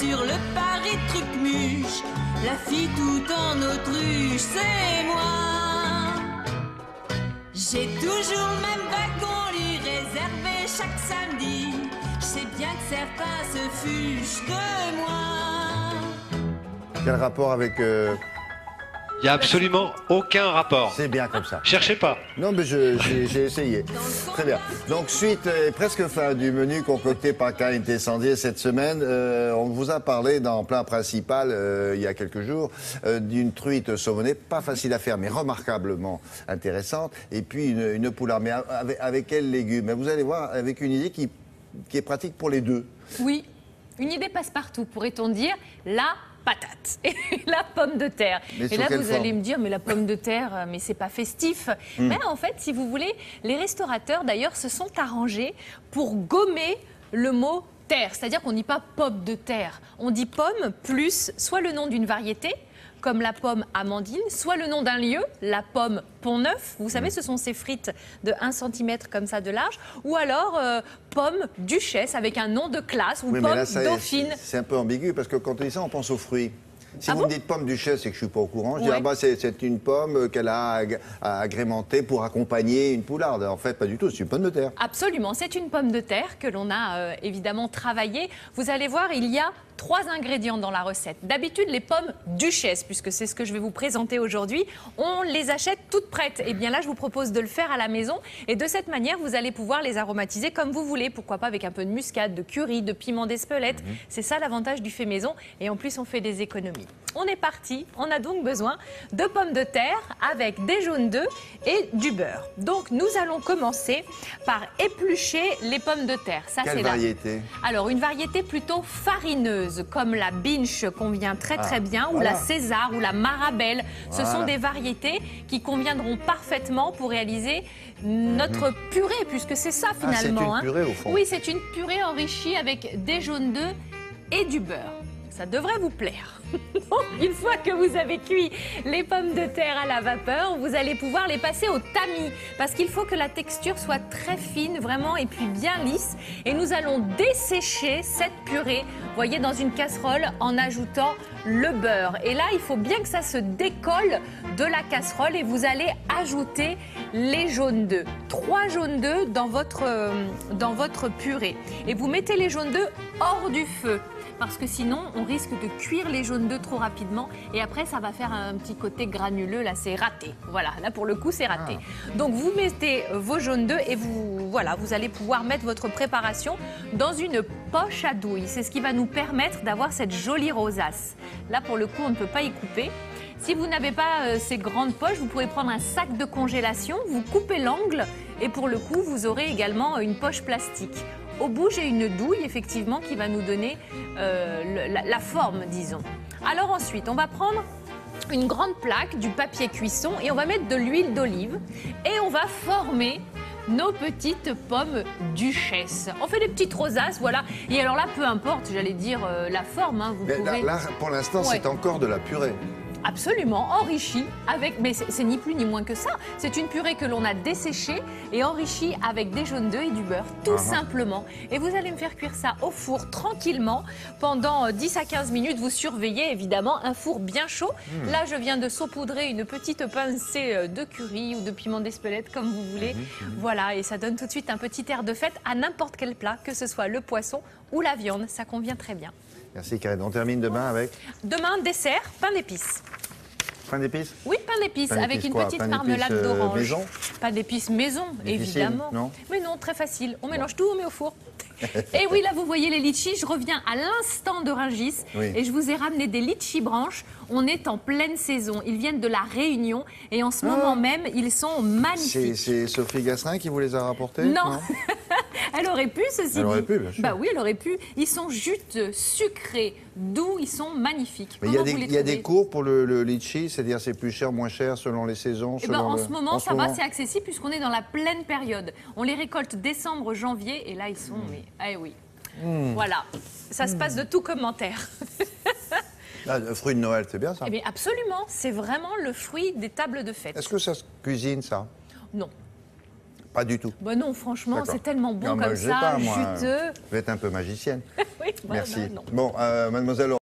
sur le pari truc-muche, la fille tout en autruche, c'est moi. J'ai toujours le même wagon lui réservé chaque samedi. Je sais bien que certains se fuchent de moi. Quel rapport avec... Il n'y a absolument aucun rapport. C'est bien comme ça. Cherchez pas. Non, mais j'ai essayé. Très bien. Donc, suite et presque fin du menu concocté par Karine Tessandier cette semaine, on vous a parlé dans Plat Principal, il y a quelques jours, d'une truite saumonnée, pas facile à faire, mais remarquablement intéressante. Et puis, une poularde. Mais avec quels légumes? Vous allez voir, avec une idée qui est pratique pour les deux. Oui, une idée passe-partout, pourrait-on dire. La patate et la pomme de terre. Et là, vous allez me dire, mais la pomme de terre, mais c'est pas festif. Mais en fait, si vous voulez, les restaurateurs, d'ailleurs, se sont arrangés pour gommer le mot terre. C'est-à-dire qu'on ne dit pas pomme de terre. On dit pomme plus soit le nom d'une variété, comme la pomme Amandine, soit le nom d'un lieu, la pomme Pont-Neuf. Vous savez, ce sont ces frites de 1 cm comme ça de large. Ou alors pomme Duchesse avec un nom de classe ou pomme Dauphine. C'est un peu ambigu parce que quand on dit ça, on pense aux fruits. Si vous me dites pomme Duchesse, c'est que je ne suis pas au courant. Je dis, ah bah, c'est une pomme qu'elle a agrémentée pour accompagner une poularde. En fait, pas du tout, c'est une pomme de terre. Absolument, c'est une pomme de terre que l'on a évidemment travaillée. Vous allez voir, il y a 3 ingrédients dans la recette. D'habitude, les pommes Duchesse, puisque c'est ce que je vais vous présenter aujourd'hui, on les achète toutes prêtes. Et bien là, je vous propose de le faire à la maison. Et de cette manière, vous allez pouvoir les aromatiser comme vous voulez. Pourquoi pas avec un peu de muscade, de curry, de piment d'Espelette. C'est ça l'avantage du fait maison. Et en plus, on fait des économies. On est parti, on a donc besoin de pommes de terre avec des jaunes d'œufs et du beurre. Donc nous allons commencer par éplucher les pommes de terre. Ça, quelle variété? Alors une variété plutôt farineuse, comme la Binche convient très bien, ou la César, ou la Marabelle. Ce sont des variétés qui conviendront parfaitement pour réaliser notre purée, puisque c'est ça finalement. C'est une purée au fond. Oui, c'est une purée enrichie avec des jaunes d'œufs et du beurre. Ça devrait vous plaire. Une fois que vous avez cuit les pommes de terre à la vapeur, vous allez pouvoir les passer au tamis. Parce qu'il faut que la texture soit très fine, vraiment, et puis bien lisse. Et nous allons dessécher cette purée, voyez, dans une casserole en ajoutant le beurre. Et là, il faut bien que ça se décolle de la casserole et vous allez ajouter les jaunes d'œufs. 3 jaunes d'œufs dans votre purée. Et vous mettez les jaunes d'œufs hors du feu. Parce que sinon, on risque de cuire les jaunes d'œufs trop rapidement et après, ça va faire un petit côté granuleux. Là, c'est raté. Voilà, là, pour le coup, c'est raté. Donc, vous mettez vos jaunes d'œufs et vous allez pouvoir mettre votre préparation dans une poche à douille. C'est ce qui va nous permettre d'avoir cette jolie rosace. Là, pour le coup, on ne peut pas y couper. Si vous n'avez pas ces grandes poches, vous pouvez prendre un sac de congélation, vous coupez l'angle et pour le coup, vous aurez également une poche plastique. Au bout, j'ai une douille, effectivement, qui va nous donner la forme, disons. Alors ensuite, on va prendre une grande plaque, du papier cuisson, et on va mettre de l'huile d'olive. Et on va former nos petites pommes Duchesse. On fait des petites rosaces, voilà. Et alors là, peu importe, j'allais dire la forme. Hein, vous pouvez... là, pour l'instant, c'est encore de la purée. Absolument, enrichie avec, mais c'est ni plus ni moins que ça. C'est une purée que l'on a desséchée et enrichie avec des jaunes d'œufs et du beurre, tout simplement. Et vous allez me faire cuire ça au four tranquillement pendant 10 à 15 minutes. Vous surveillez évidemment un four bien chaud. Là, je viens de saupoudrer une petite pincée de curry ou de piment d'Espelette, comme vous voulez. Voilà, et ça donne tout de suite un petit air de fête à n'importe quel plat, que ce soit le poisson ou la viande. Ça convient très bien. Merci Karine. On termine demain avec? Demain, dessert, pain d'épices. Pain d'épices? Oui, pain d'épices, avec une petite marmelade d'orange. Maison? Pain d'épices maison, difficile, évidemment. Non, mais non, très facile. On mélange tout, on met au four. Et oui, là, vous voyez les litchis. Je reviens à l'instant de Rungis et je vous ai ramené des litchis branches. On est en pleine saison. Ils viennent de la Réunion et en ce moment même, ils sont magnifiques. C'est Sophie Gasselin qui vous les a rapportés? Non. Elle aurait pu, ceci dit. Elle aurait pu, bien sûr. Bah oui, elle aurait pu. Ils sont juste sucrés, doux, ils sont magnifiques. Mais il y a des cours pour le litchi, c'est-à-dire c'est plus cher, moins cher selon les saisons. En ce moment, ça va, c'est accessible puisqu'on est dans la pleine période. On les récolte décembre, janvier et là ils sont, eh oui. Voilà, ça se passe de tout commentaire. Le fruit de Noël, c'est bien ça? Eh bien absolument, c'est vraiment le fruit des tables de fête. Est-ce que ça se cuisine ça? Non. Pas du tout. Bah non, franchement, D'accord. c'est tellement bon Non, moi, comme je sais ça, pas, moi. juteux. Vous êtes un peu magicienne. Oui, bah Merci. non. Bon, mademoiselle